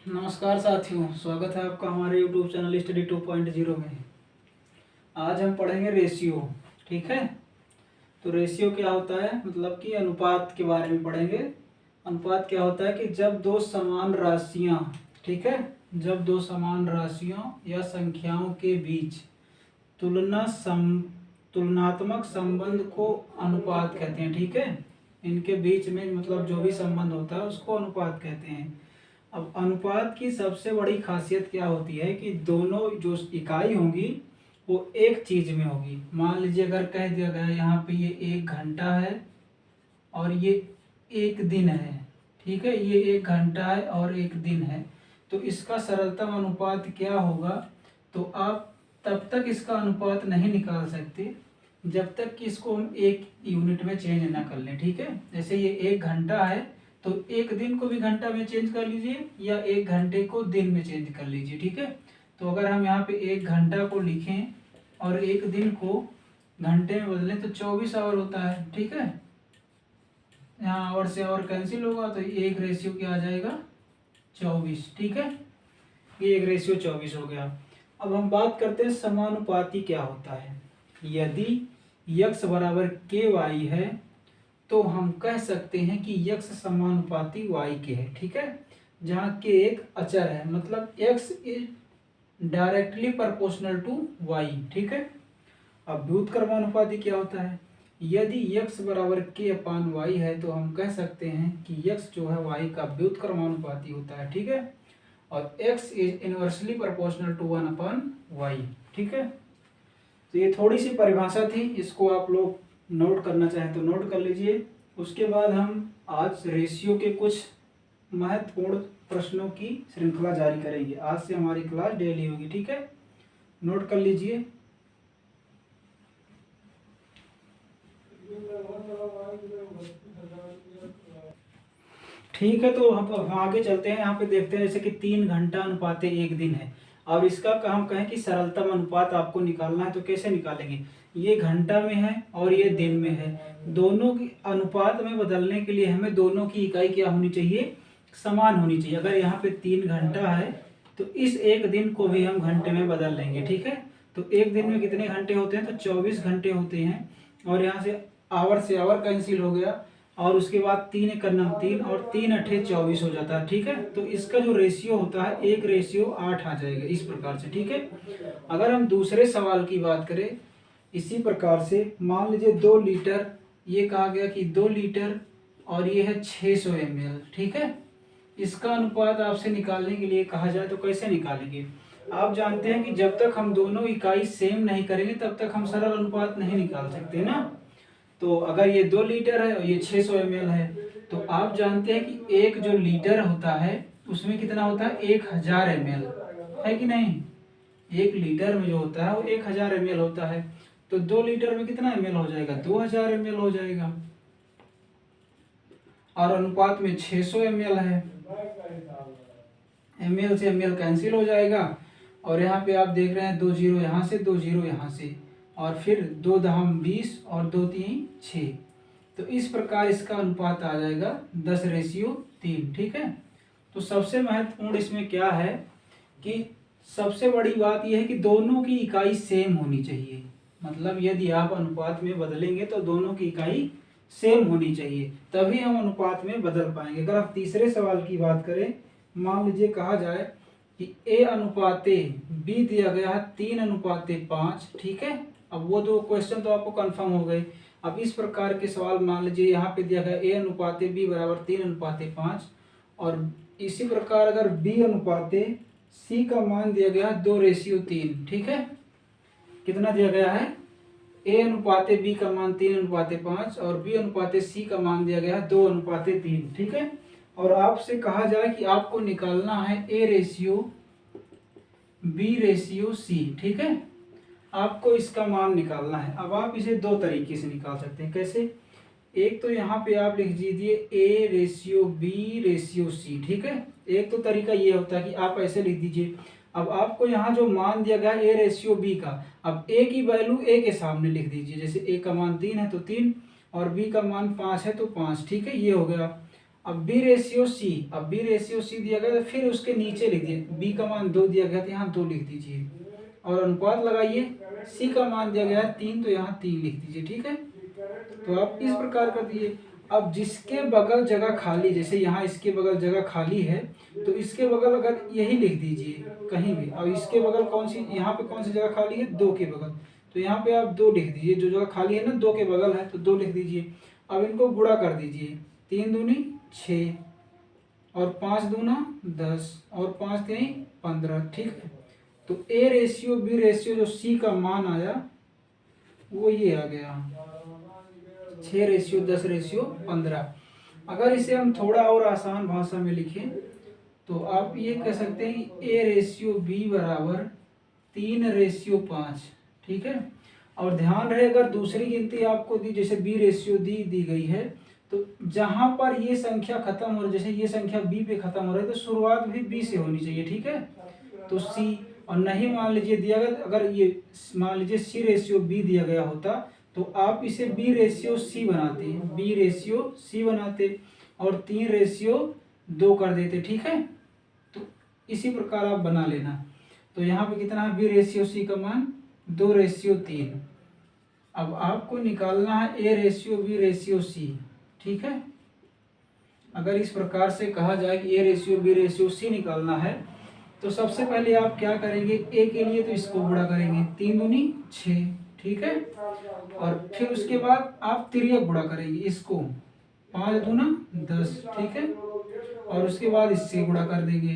नमस्कार साथियों, स्वागत है आपका हमारे YouTube चैनल स्टडी 2.0 में। आज हम पढ़ेंगे रेशियो। ठीक है, तो रेशियो क्या होता है, मतलब कि अनुपात के बारे में पढ़ेंगे। अनुपात क्या होता है कि जब दो समान राशियां, ठीक है, जब दो समान राशियों या संख्याओं के बीच तुलनात्मक संबंध को अनुपात कहते हैं। ठीक है, इनके बीच में मतलब जो भी संबंध होता है उसको अनुपात कहते हैं। अब अनुपात की सबसे बड़ी खासियत क्या होती है कि दोनों जो इकाई होंगी वो एक चीज में होगी। मान लीजिए अगर कह दिया गया यहाँ पे ये 1 घंटा है और ये 1 दिन है। ठीक है, ये 1 घंटा है और 1 दिन है, तो इसका सरलतम अनुपात क्या होगा। तो आप तब तक इसका अनुपात नहीं निकाल सकते जब तक कि इसको हम एक यूनिट में चेंज ना कर लें। ठीक है, जैसे ये 1 घंटा है तो 1 दिन को भी घंटा में चेंज कर लीजिए या 1 घंटे को दिन में चेंज कर लीजिए। ठीक है, तो अगर हम यहाँ पे 1 घंटा को लिखें और 1 दिन को घंटे में बदलें तो 24 आवर होता है। ठीक है, यहाँ आवर से आवर कैंसिल होगा तो ये 1 रेशियो क्या आ जाएगा, 24। ठीक है, ये 1 रेशियो 24 हो गया। अब हम बात करते हैं समानुपाती क्या होता है। यदि x बराबर KY है तो हम कह सकते हैं कि x समानुपाती y के है। ठीक है, जहाँ k एक अचर है, मतलब x is directly proportional to y। ठीक है, अब व्युत्क्रमानुपाती क्या होता है। यदि x बराबर k/y है तो हम कह सकते हैं कि x जो है y का व्युत्क्रमानुपाती होता है। ठीक है, और x is inversely proportional to 1/y। ठीक है, तो ये थोड़ी सी परिभाषा थी, इसको आप लोग नोट करना चाहें तो नोट कर लीजिए। उसके बाद हम आज रेशियो के कुछ महत्वपूर्ण प्रश्नों की श्रृंखला जारी करेंगे। आज से हमारी क्लास डेली होगी। ठीक है, नोट कर लीजिए। ठीक है, तो हम आगे चलते हैं। यहाँ पे देखते हैं जैसे कि 3 घंटा अनुपात 1 दिन है। अब इसका हम कहें कि सरलतम अनुपात आपको निकालना है तो कैसे निकालेंगे। ये घंटा में है और ये दिन में है, दोनों की अनुपात में बदलने के लिए हमें दोनों की इकाई क्या होनी चाहिए, समान होनी चाहिए। अगर यहाँ पे 3 घंटा है तो इस 1 दिन को भी हम घंटे में बदल लेंगे। ठीक है, तो 1 दिन में कितने घंटे होते हैं, तो 24 घंटे होते हैं। और यहाँ से आवर कैंसिल हो गया और उसके बाद 3×1 और 3×8 = 24 हो जाता है। ठीक है, तो इसका जो रेशियो होता है 1:8 आ जाएगा इस प्रकार से। ठीक है, अगर हम दूसरे सवाल की बात करें इसी प्रकार से, मान लीजिए 2 लीटर, ये कहा गया कि 2 लीटर और ये है 600 ml। ठीक है, इसका अनुपात आपसे निकालने के लिए कहा जाए तो कैसे निकालेंगे। आप जानते हैं कि जब तक हम दोनों इकाई सेम नहीं करेंगे तब तक हम सरल अनुपात नहीं निकाल सकते ना। तो अगर ये 2 लीटर है और ये 600 ml है तो आप जानते हैं कि एक जो लीटर होता है उसमें कितना होता है, 1000 ml है कि नहीं। 1 लीटर में जो होता है वो 1000 ml होता है, तो 2 लीटर में कितना ml हो जाएगा, 2000 ml हो जाएगा। और अनुपात में 600 ml है, ml से ml कैंसिल हो जाएगा। और यहाँ पे आप देख रहे हैं 2 जीरो यहाँ से, 2 जीरो यहाँ से, और फिर 2 दहम 20 और 2 3 6। तो इस प्रकार इसका अनुपात आ जाएगा 10:3। ठीक है, तो सबसे महत्वपूर्ण इसमें क्या है कि सबसे बड़ी बात यह है कि दोनों की इकाई सेम होनी चाहिए। मतलब यदि आप अनुपात में बदलेंगे तो दोनों की इकाई सेम होनी चाहिए, तभी हम अनुपात में बदल पाएंगे। अगर आप तीसरे सवाल की बात करें, मान लीजिए कहा जाए कि A/B दिया गया है 3/5। ठीक है, अब वो दो क्वेश्चन तो आपको कंफर्म हो गए। अब इस प्रकार के सवाल मान लीजिए यहाँ पे दिया गया A/B बराबर 3/5, और इसी प्रकार अगर B/C का मान दिया गया 2:3। ठीक है, कितना दिया गया है, A/B का मान 3/5 और B/C का मान दिया गया है 2/3। ठीक है, और आपसे कहा जाए कि आपको निकालना है A/B/C। ठीक है, आपको इसका मान निकालना है। अब आप इसे दो तरीके से निकाल सकते हैं। कैसे, एक तो यहाँ पे आप लिख दीजिए A/B/C। ठीक है, एक तो तरीका ये होता है कि आप ऐसे लिख दीजिए। अब आपको यहाँ जो मान दिया गया है A/B का, अब A की वैल्यू A के सामने लिख दीजिए। जैसे A का मान 3 है तो 3 और B का मान 5 है तो 5। ठीक है, ये हो गया। अब बी रेशियो सी, अब बी रेशियो सी दिया गया तो फिर उसके नीचे लिख दिए, बी का मान 2 दिया गया तो यहाँ 2 लिख दीजिए और अनुपात लगाइए, सी का मान दिया गया है 3 तो यहाँ 3 लिख दीजिए। ठीक है, तो आप इस प्रकार कर दिए। अब जिसके बगल जगह खाली, जैसे यहाँ इसके बगल जगह खाली है तो इसके बगल अगर यही लिख दीजिए कहीं भी। अब इसके बगल कौन सी, यहाँ पे कौन सी जगह खाली है, 2 के बगल, तो यहाँ पे आप 2 लिख दीजिए, जो जगह खाली है ना 2 के बगल है तो 2 लिख दीजिए। अब इनको गुणा कर दीजिए, 3 दूनी 6 और 5 दूना 10 और 5 3 15। ठीक है, तो ए रेशियो बी रेशियो जो सी का मान आया वो ये आ गया 6 रेशियो 10 रेशियो 15। अगर इसे हम थोड़ा और आसान भाषा में लिखें तो आप ये कह सकते हैं कि ए रेशियो बी बराबर 3 रेशियो 5। ठीक है, और ध्यान रहे अगर दूसरी गिनती आपको दी, जैसे बी रेशियो दी गई है, तो जहां पर ये संख्या खत्म हो रही है, जैसे ये संख्या बी पे खत्म हो रही है तो शुरुआत भी बी से होनी चाहिए। ठीक है, तो सी, और नहीं मान लीजिए दिया गया, अगर ये मान लीजिए सी रेशियो बी दिया गया होता तो आप इसे बी रेशियो सी बनाते, बी रेशियो सी बनाते और 3 रेशियो 2 कर देते। ठीक है, तो इसी प्रकार आप बना लेना। तो यहाँ पे कितना है बी रेशियो सी का मान 2 रेशियो 3। अब आपको निकालना है a ratio b ratio c. ठीक है, अगर इस प्रकार से कहा जाए कि a ratio b ratio c निकालना है तो सबसे पहले आप क्या करेंगे, ए के लिए तो इसको गुणा करेंगे, 3 दूनी 6। ठीक है, और फिर उसके बाद आप तिर्यक गुणा करेंगे इसको, 5 दूना 10। ठीक है, और उसके बाद इससे गुणा कर देंगे,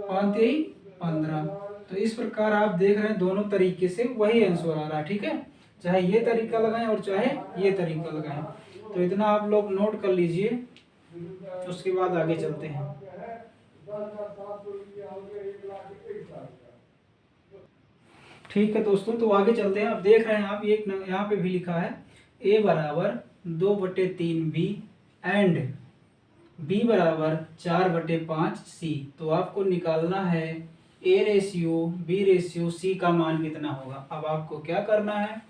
5 3 15। तो इस प्रकार आप देख रहे हैं दोनों तरीके से वही आंसर आ रहा है। ठीक है, चाहे ये तरीका लगाएं और चाहे ये तरीका लगाएं। तो इतना आप लोग नोट कर लीजिए, उसके बाद आगे चलते हैं। ठीक है दोस्तों, तो आगे चलते हैं। अब देख रहे हैं आप एक यहाँ पे भी लिखा है a बराबर 2/3 बी एंड b बराबर 4/5 सी। तो आपको निकालना है a ratio b ratio c का मान कितना होगा। अब आपको क्या करना है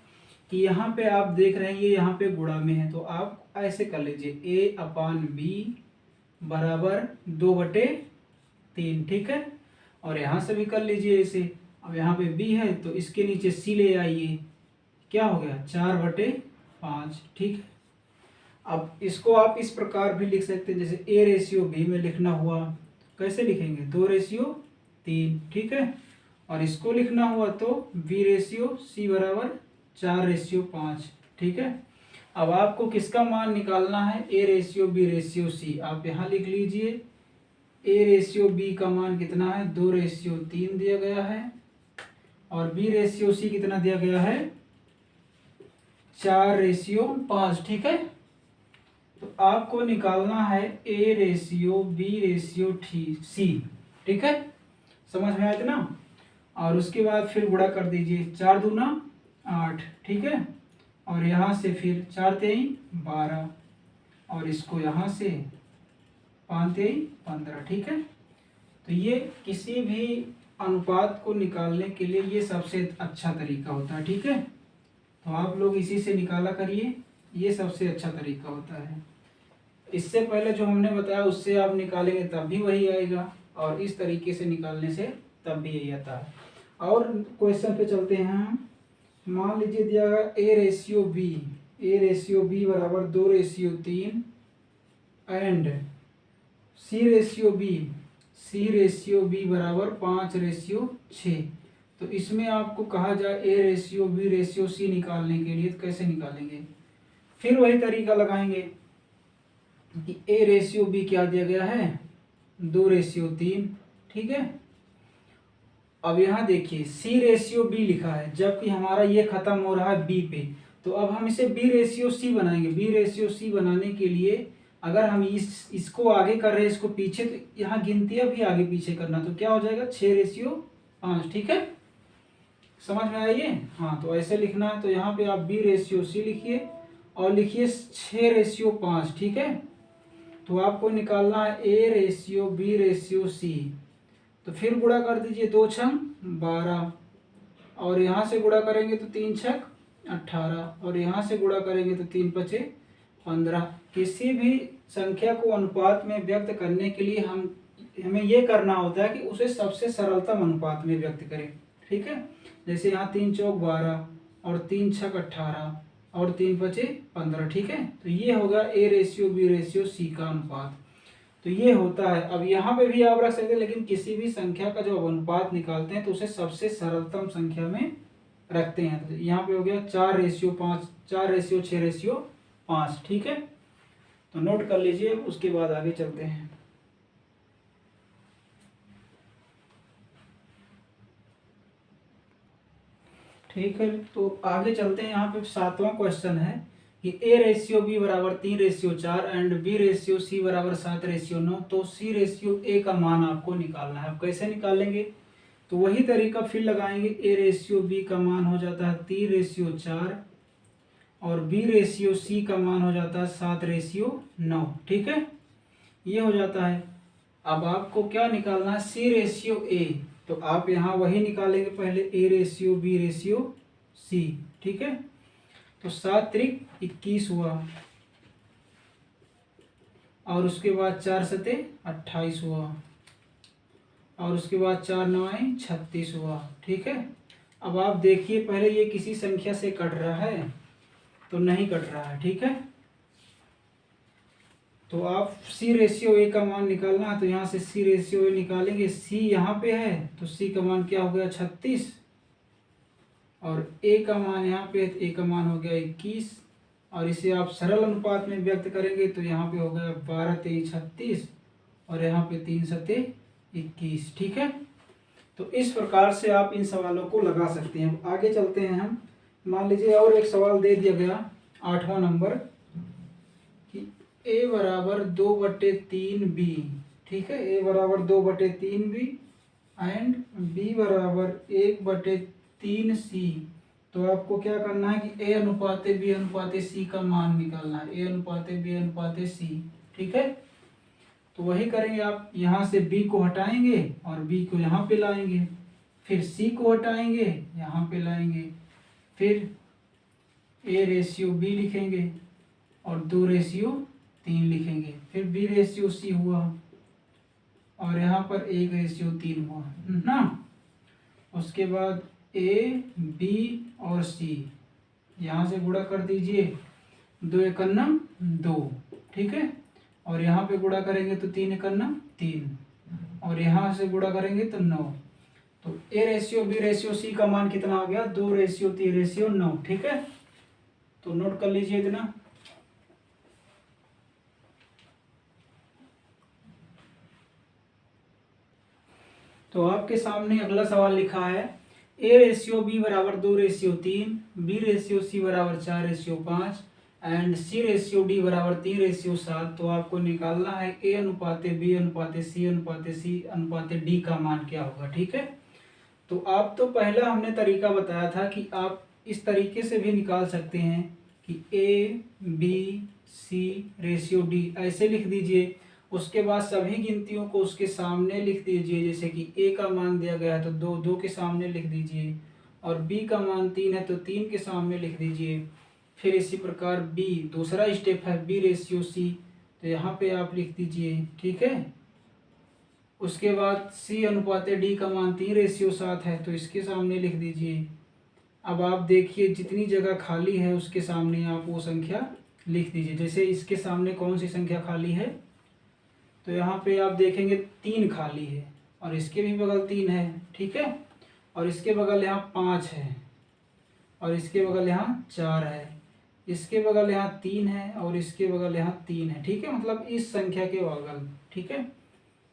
कि यहाँ पे आप देख रहे हैं ये यहाँ पे गुणा में है, तो आप ऐसे कर लीजिए a/b बराबर 2/3। ठीक है, और यहाँ से भी कर लीजिए इसे। अब यहाँ पे b है तो इसके नीचे c ले आइए, क्या हो गया 4/5। ठीक है, अब इसको आप इस प्रकार भी लिख सकते हैं, जैसे a रेशियो b में लिखना हुआ, कैसे लिखेंगे 2 रेशियो 3। ठीक है, और इसको लिखना हुआ तो b रेशियो c बराबर 4 रेशियो 5। ठीक है, अब आपको किसका मान निकालना है, a ratio b ratio c। आप यहाँ लिख लीजिए a रेशियो b का मान कितना है 2 रेशियो 3 दिया गया है और b रेशियो c कितना दिया गया है 4 रेशियो 5। ठीक है, तो आपको निकालना है a ratio b ratio c। ठीक है, समझ में आया इतना। और उसके बाद फिर गुणा कर दीजिए, 4 दूना 8। ठीक है, और यहाँ से फिर 4 3 12 और इसको यहाँ से 5 3 15। ठीक है, तो ये किसी भी अनुपात को निकालने के लिए ये सबसे अच्छा तरीका होता है। ठीक है, तो आप लोग इसी से निकाला करिए, ये सबसे अच्छा तरीका होता है। इससे पहले जो हमने बताया उससे आप निकालेंगे तब भी वही आएगा, और इस तरीके से निकालने से तब भी यही आता है। और क्वेश्चन पे चलते हैं हम। मान लीजिए दिया गया ए रेशियो बी बराबर 2 ratio 3 and c ratio b बराबर 5 रेशियो 6। तो इसमें आपको कहा जाए a ratio b ratio c निकालने के लिए तो कैसे निकालेंगे, फिर वही तरीका लगाएंगे कि ए रेशियो बी क्या दिया गया है 2 रेशियो 3। ठीक है, अब यहाँ देखिए सी रेशियो बी लिखा है, जबकि हमारा ये खत्म हो रहा है बी पे, तो अब हम इसे बी रेशियो सी बनाएंगे। बी रेशियो सी बनाने के लिए अगर हम इसको आगे कर रहे हैं इसको पीछे, तो यहाँ गिनतियाँ भी आगे पीछे करना, तो क्या हो जाएगा 6 रेशियो 5। ठीक है, समझ में आइए। हाँ, तो ऐसे लिखना है, तो यहाँ पे आप बी रेशियो सी लिखिए और लिखिए 6 रेशियो 5। ठीक है, तो आपको निकालना है a ratio b ratio c. तो फिर गुणा कर दीजिए, 2 छंग 12 और यहाँ से गुणा करेंगे तो 3 छक 18 और यहाँ से गुणा करेंगे तो 3 पचे 15। किसी भी संख्या को अनुपात में व्यक्त करने के लिए हमें ये करना होता है कि उसे सबसे सरलतम अनुपात में व्यक्त करें, ठीक है। जैसे यहाँ 3 चौक 12 और 3 छक 18 और 3 पचे 15, ठीक है। तो ये होगा A/B/C का अनुपात। तो ये होता है। अब यहाँ पे भी आप रख सकते हैं, लेकिन किसी भी संख्या का जब अनुपात निकालते हैं तो उसे सबसे सरलतम संख्या में रखते हैं। तो यहाँ पे हो गया 4/5, 4/6/5, ठीक है। तो नोट कर लीजिए, उसके बाद आगे चलते हैं। ठीक है, तो आगे चलते हैं। यहाँ पे 7वां क्वेश्चन है कि A/B बराबर 3/4 एंड B/C बराबर 7/9। तो C/A का मान आपको निकालना है। अब कैसे निकालेंगे? तो वही तरीका फिर लगाएंगे। A/B का मान हो जाता है 3/4 और B/C का मान हो जाता है 7/9, ठीक है। ये हो जाता है। अब आपको क्या निकालना है? C/A। तो आप यहाँ वही निकालेंगे पहले, A/B/C, ठीक है। तो 7 त्रिक 21 हुआ और उसके बाद 4 सते 28 हुआ और उसके बाद 4 नवाएं 36 हुआ, ठीक है। अब आप देखिए, पहले ये किसी संख्या से कट रहा है? तो नहीं कट रहा है, ठीक है। तो आप C/A का मान निकालना है, तो यहाँ से C/A निकालेंगे। C यहाँ पे है तो C का मान क्या हो गया? 36 और A का मान यहाँ पे है तो A का मान हो गया 21 और इसे आप सरल अनुपात में व्यक्त करेंगे तो यहाँ पे हो गया 12 23 36 और यहाँ पे 3 सते 21, ठीक है। तो इस प्रकार से आप इन सवालों को लगा सकते हैं। आगे चलते हैं हम। मान लीजिए और एक सवाल दे दिया गया 8वां नंबर कि A बराबर 2/3B, ठीक है। A बराबर 2/3B एंड B बराबर 1/3C। तो आपको क्या करना है कि A अनुपात B अनुपात C का मान निकालना है। A अनुपात B अनुपात C, ठीक है। तो वही करेंगे आप। यहाँ से B को हटाएंगे और B को यहाँ पे लाएंगे, फिर C को हटाएंगे, यहाँ पे लाएंगे, फिर A/B लिखेंगे और 2/3 लिखेंगे, फिर B/C हुआ और यहाँ पर 1/3 हुआ ना। उसके बाद A, B और C यहाँ से गुणा कर दीजिए, 2 एकन्ना 2, ठीक है। और यहाँ पे गुणा करेंगे तो 3 एकन्ना 3 और यहाँ से गुणा करेंगे तो 9। तो A/B/C का मान कितना आ गया? 2/3/9, ठीक है। तो नोट कर लीजिए इतना। तो आपके सामने अगला सवाल लिखा है A/B बराबर 2/3, B/C बराबर 4/5 एंड C/D बराबर 3/7। तो आपको निकालना है A अनुपात B अनुपात C अनुपात C अनुपात D का मान क्या होगा, ठीक है। तो आप तो पहला हमने तरीका बताया था कि आप इस तरीके से भी निकाल सकते हैं कि A/B/C/D ऐसे लिख दीजिए। उसके बाद सभी गिनतियों को उसके सामने लिख दीजिए। जैसे कि A का मान दिया गया है तो 2 के सामने लिख दीजिए और B का मान 3 है तो 3 के सामने लिख दीजिए। फिर इसी प्रकार B, दूसरा स्टेप है B/C, तो यहाँ पे आप लिख दीजिए, ठीक है। उसके बाद C अनुपात D का मान 3/7 है तो इसके सामने लिख दीजिए। अब आप देखिए जितनी जगह खाली है उसके सामने आप वो संख्या लिख दीजिए। जैसे इसके सामने कौन सी संख्या खाली है? तो यहाँ पे आप देखेंगे 3 खाली है और इसके भी बगल 3 है, ठीक है। और इसके बगल यहाँ 5 है और इसके बगल यहाँ 4 है, इसके बगल यहाँ 3 है और इसके बगल यहाँ 3 है, ठीक है। मतलब इस संख्या के बगल, ठीक है।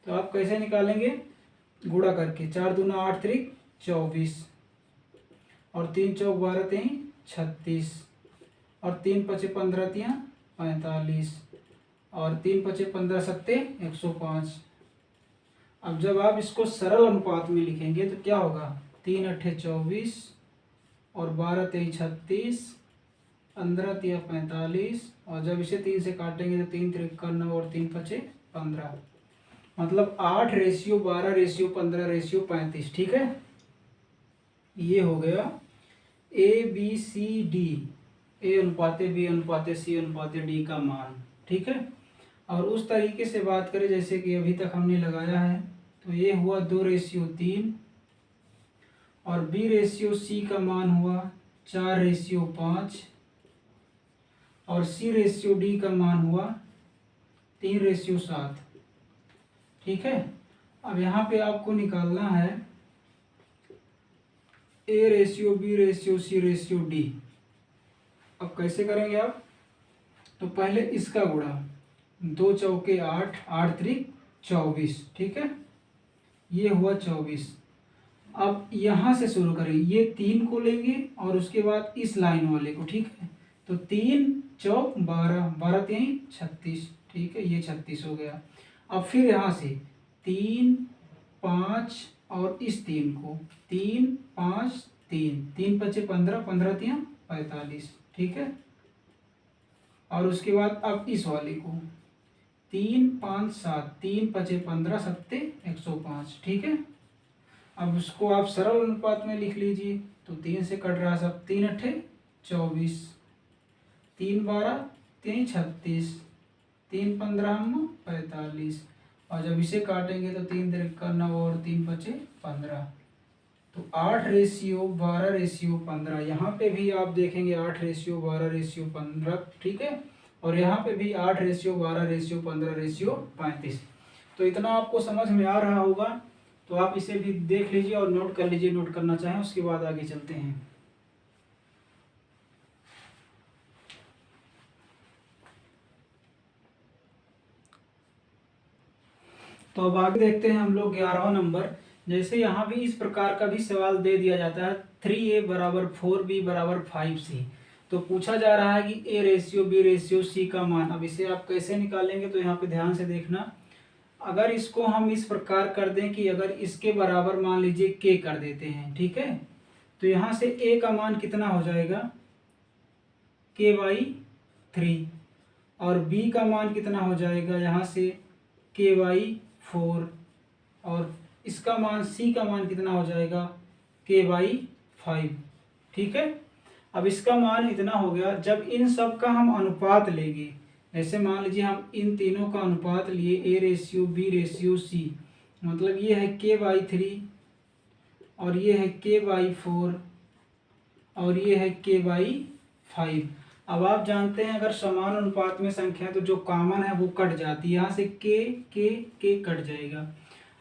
तो आप कैसे निकालेंगे? गुणा करके। 4 दूना 8 त्रिक 24 और 3 चौक 12 3 36 और 3 पचे 15 तियाँ 45 और 3 पचे 15 सत्ते 105। अब जब आप इसको सरल अनुपात में लिखेंगे तो क्या होगा? 3 अट्ठे 24 और 12 तेईं 36, 15 तिया 45 और जब इसे 3 से काटेंगे तो 3 त्रिक 9 और 3 पचे 15। मतलब 8/15/35, ठीक है। ये हो गया ABCD, A अनुपात B अनुपात C अनुपात D का मान, ठीक है। और उस तरीके से बात करें जैसे कि अभी तक हमने लगाया है, तो ये हुआ 2:3 और B/C का मान हुआ 4:5 और C/D का मान हुआ 3:7। ठीक है। अब यहाँ पे आपको निकालना है A/B/C/D। अब कैसे करेंगे आप? तो पहले इसका गुणा, 2 चौके 8, 8 त्रिक 24। ठीक है, ये हुआ 24। अब यहाँ से शुरू करें, ये 3 को लेंगे और उसके बाद इस लाइन वाले को। ठीक है, तो 3 चौक 12, 12 3 36। ठीक है, ये 36 हो गया। अब फिर यहाँ से 3 5 और इस 3 को 3 5 3, 3 5 15, 15 3 45। ठीक है, और उसके बाद अब इस वाले को 3 5 7, 3 5 15 7 105। ठीक है, अब उसको आप सरल अनुपात में लिख लीजिए। तो 3 से कट रहा सब, 3 8 24, 3 12 3 36, 3 15 45। और जब इसे काटेंगे तो 3 3 9 और 3 5 15। तो 8:12:15। यहाँ पे भी आप देखेंगे 8:12:15। ठीक है, और यहाँ पे भी 8:12:15:35। तो इतना आपको समझ में आ रहा होगा, तो आप इसे भी देख लीजिए और नोट कर लीजिए, नोट करना चाहें उसके बाद आगे चलते हैं। तो अब आगे देखते हैं हम लोग 11वां नंबर। जैसे यहाँ भी इस प्रकार का भी सवाल दे दिया जाता है, 3A = 4B = 5C। तो पूछा जा रहा है कि A/B/C का मान। अब इसे आप कैसे निकालेंगे? तो यहाँ पे ध्यान से देखना। अगर इसको हम इस प्रकार कर दें कि अगर इसके बराबर मान लीजिए K कर देते हैं। ठीक है, तो यहाँ से A का मान कितना हो जाएगा? K/3। और B का मान कितना हो जाएगा? यहाँ से K/4। और इसका मान C का मान कितना हो जाएगा? K/5। ठीक है, अब इसका मान इतना हो गया। जब इन सब का हम अनुपात लेंगे, जैसे मान लीजिए हम इन तीनों का अनुपात लिए A/B/C, मतलब ये है K/3 और ये है K/4 और ये है K/5। अब आप जानते हैं अगर समान अनुपात में संख्या है तो जो कॉमन है वो कट जाती है। यहाँ से K कट जाएगा।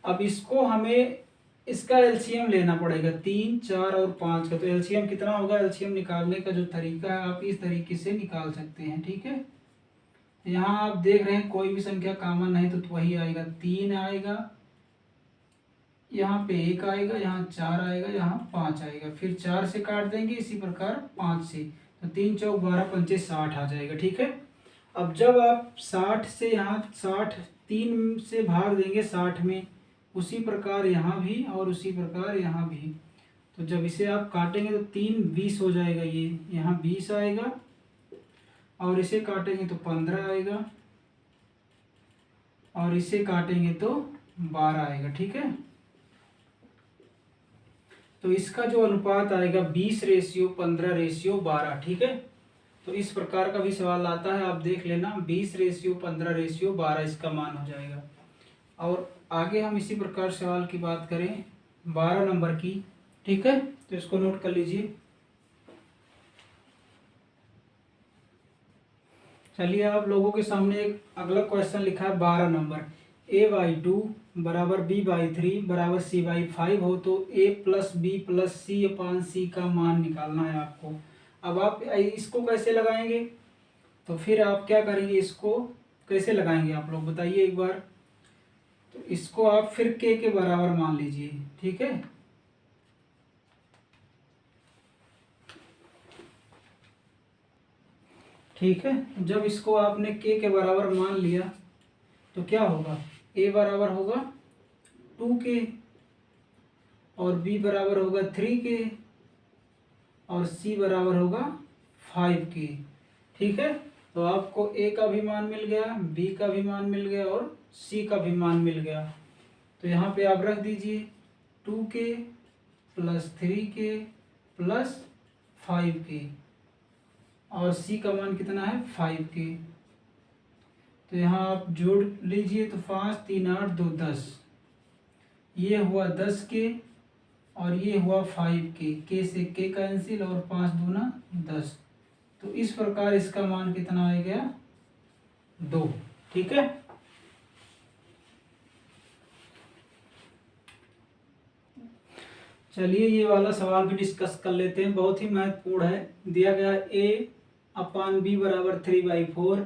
अब इसको हमें इसका एलसीएम लेना पड़ेगा, 3 4 और 5 का। तो एलसीएम कितना होगा? एलसीएम निकालने का जो तरीका है आप इस तरीके से निकाल सकते हैं। ठीक है, यहाँ आप देख रहे हैं कोई भी संख्या कॉमन नहीं तो वही आएगा, 3 आएगा, यहाँ पे 1 आएगा, यहाँ 4 आएगा, यहाँ 5 आएगा। फिर 4 से काट देंगे, इसी प्रकार 5 से, तो 3 चौक 12 पंचे 60 आ जाएगा। ठीक है, अब जब आप 60 से यहाँ 60 3 से भाग देंगे 60 में, उसी प्रकार यहाँ भी और उसी प्रकार यहाँ भी। तो जब इसे आप काटेंगे तो 3 20 हो जाएगा, ये यहाँ 20 आएगा, और इसे काटेंगे तो 15 आएगा, और इसे काटेंगे तो 12 आएगा। ठीक है, तो इसका जो अनुपात आएगा 20:15:12। ठीक है, तो इस प्रकार का भी सवाल आता है, आप देख लेना, 20:15:12 इसका मान हो जाएगा। और आगे हम इसी प्रकार सवाल की बात करें 12 नंबर की। ठीक है, तो इसको नोट कर लीजिए। चलिए, आप लोगों के सामने एक अगला क्वेश्चन लिखा है 12 नंबर। A/2 = B/3 = C/5 हो तो A + B + C/C का मान निकालना है आपको। अब आप इसको कैसे लगाएंगे? तो फिर आप क्या करेंगे, इसको कैसे लगाएंगे आप लोग बताइए एक बार। तो इसको आप फिर K के बराबर मान लीजिए। ठीक है, ठीक है, जब इसको आपने K के बराबर मान लिया तो क्या होगा? A बराबर होगा 2K और B बराबर होगा 3K और C बराबर होगा 5K। ठीक है, तो आपको A का भी मान मिल गया, B का भी मान मिल गया और C का भी मान मिल गया। तो यहाँ पे आप रख दीजिए 2K + 3K + 5K और C का मान कितना है? 5K। तो यहाँ आप जोड़ लीजिए तो 5 3 8 2 10, ये हुआ 10 के और ये हुआ 5 के से के कैंसिल और 5 दूना 10। तो इस प्रकार इसका मान कितना आ गया 2। ठीक है, चलिए ये वाला सवाल भी डिस्कस कर लेते हैं, बहुत ही महत्वपूर्ण है। दिया गया A/B बराबर 3/4,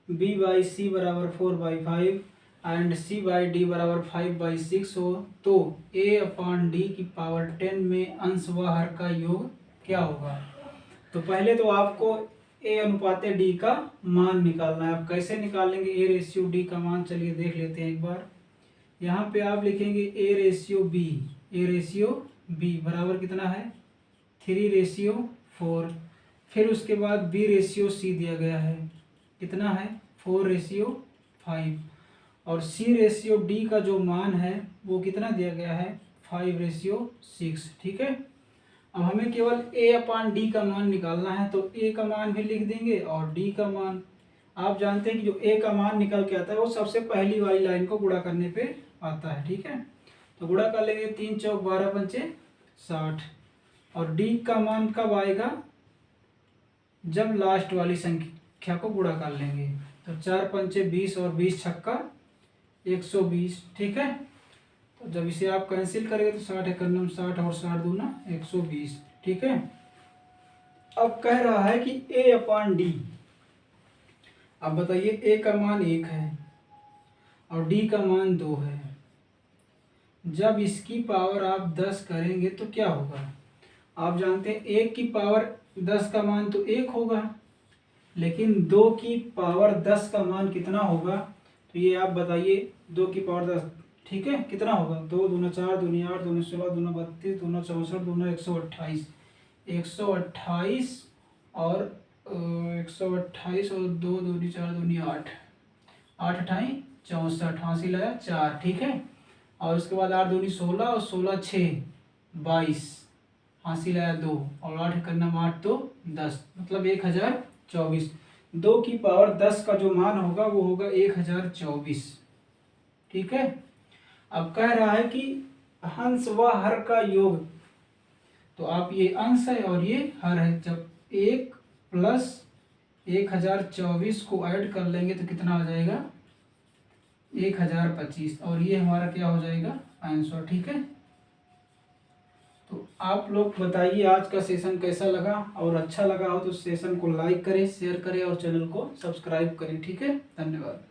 B/C बराबर 4/5 एंड C/D बराबर 5/6 हो तो A/D की पावर 10 में अंश व हर का योग क्या होगा। तो पहले तो आपको A अनुपात D का मान निकालना है। आप कैसे निकालेंगे A/D का मान, चलिए देख लेते हैं एक बार। यहाँ पे आप लिखेंगे A/B बराबर कितना है 3/4, फिर उसके बाद B/C दिया गया है कितना है 4/5, और C/D का जो मान है वो कितना दिया गया है 5/6। ठीक है, अब हमें केवल A/D का मान निकालना है, तो A का मान भी लिख देंगे और D का मान। आप जानते हैं कि जो A का मान निकल के आता है वो सबसे पहली वाली लाइन को गुणा करने पे आता है। ठीक है, तो गुणा कर लेंगे 3 चौक 12 पंचे 60, और D का मान कब आएगा जब लास्ट वाली संख्या को गुणा कर लेंगे। तो 4 पंचे 20 और 20 छक्का 120। ठीक है, तो जब इसे आप कैंसिल करेंगे तो 60 एकम 60 और 60 दूना 120। ठीक है, अब कह रहा है कि A/D। अब बताइए A का मान 1 है और D का मान 2 है। जब इसकी पावर आप 10 करेंगे तो क्या होगा। आप जानते हैं 1 की पावर 10 का मान तो 1 होगा, लेकिन 2 की पावर 10 का मान कितना होगा, तो ये आप बताइए। 2 की पावर 10 ठीक है कितना होगा 2 दूना 4 दूनी 8 दूनी 16 दूना 32 दूना 64 दूना 128, 128 और 128 और 2 दूनी 4 दूनी 8, 8 अठाई 64, हासिल लाया 4। ठीक है, और उसके बाद 8 दूनी 16 और 16 6 22, हासिल आया 2, और 8 करना 8 तो 10, मतलब 1024। 2 की पावर 10 का जो मान होगा वो होगा 1024। ठीक है, अब कह रहा है कि अंश व हर का योग, तो आप ये अंश है और ये हर है। जब 1 प्लस 1024 को ऐड कर लेंगे तो कितना हो जाएगा 1025, और ये हमारा क्या हो जाएगा आंसर। ठीक है, तो आप लोग बताइए आज का सेशन कैसा लगा, और अच्छा लगा हो तो सेशन को लाइक करें, शेयर करें और चैनल को सब्सक्राइब करें। ठीक है, धन्यवाद।